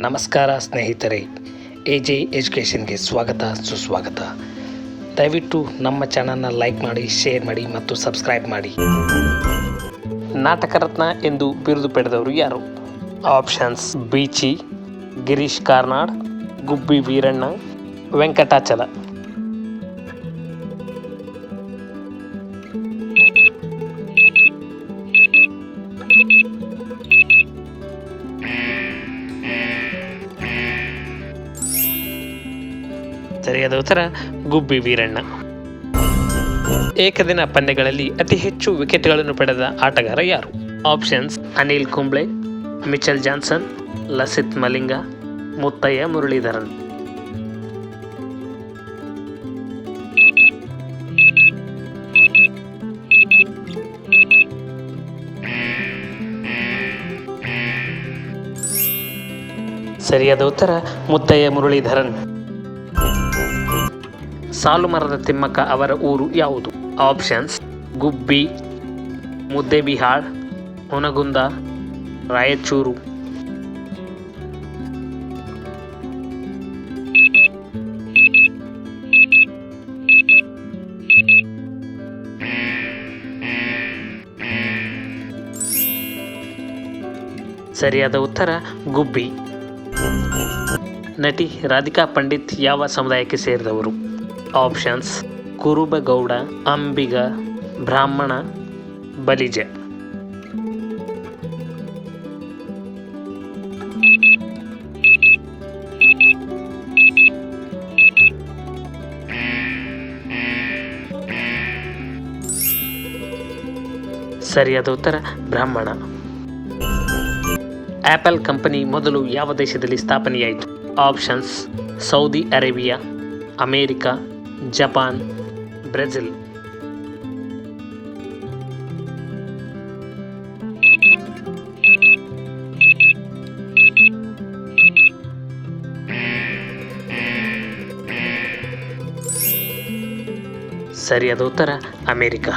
ನಮಸ್ಕಾರ ಸ್ನೇಹಿತರೆ, AJ ಎಜುಕೇಷನ್ಗೆ ಸ್ವಾಗತ ಸುಸ್ವಾಗತ. ದಯವಿಟ್ಟು ನಮ್ಮ ಚಾನಲ್ನ ಲೈಕ್ ಮಾಡಿ, ಶೇರ್ ಮಾಡಿ ಮತ್ತು ಸಬ್ಸ್ಕ್ರೈಬ್ ಮಾಡಿ. ನಾಟಕ ರತ್ನ ಎಂದು ಬಿರುದು ಪಡೆದವರು ಯಾರು? ಆಪ್ಷನ್ಸ್: ಬೀಚಿ, ಗಿರೀಶ್ ಕಾರ್ನಾಡ್, ಗುಬ್ಬಿ ವೀರಣ್ಣ, ವೆಂಕಟಾಚಲ. ಸರಿಯಾದ ಉತ್ತರ ಗುಬ್ಬಿ ವೀರಣ್ಣ. ಏಕದಿನ ಪಂದ್ಯಗಳಲ್ಲಿ ಅತಿ ಹೆಚ್ಚು ವಿಕೆಟ್ಗಳನ್ನು ಪಡೆದ ಆಟಗಾರ ಯಾರು? Options: Anil Kumble, Mitchell Johnson, Lasith Malinga, Muttiah Muralitharan. ಸರಿಯಾದ ಉತ್ತರ ಮುತ್ತಯ್ಯ ಮುರಳೀಧರನ್. ಸಾಲುಮರದ ತಿಮ್ಮಕ್ಕ ಅವರ ಊರು ಯಾವುದು? ಆಪ್ಷನ್ಸ್: ಗುಬ್ಬಿ, ಮುದ್ದೇಬಿಹಾಳ್, ಹುನಗುಂದ, ರಾಯಚೂರು. ಸರಿಯಾದ ಉತ್ತರ ಗುಬ್ಬಿ. ನಟಿ ರಾಧಿಕಾ ಪಂಡಿತ್ ಯಾವ ಸಮುದಾಯಕ್ಕೆ ಸೇರಿದವರು? ಆಪ್ಷನ್ಸ್: ಕುರುಬಗೌಡ, ಅಂಬಿಗ, ಬ್ರಾಹ್ಮಣ, ಬಲಿಜ. ಸರಿಯಾದ ಉತ್ತರ ಬ್ರಾಹ್ಮಣ. ಆಪಲ್ ಕಂಪನಿ ಮೊದಲು ಯಾವ ದೇಶದಲ್ಲಿ ಸ್ಥಾಪನೆಯಾಯಿತು? Options: Saudi Arabia, America, Japan, Brazil. ಸರಿಯಾದ ಉತ್ತರ ಅಮೇರಿಕಾ.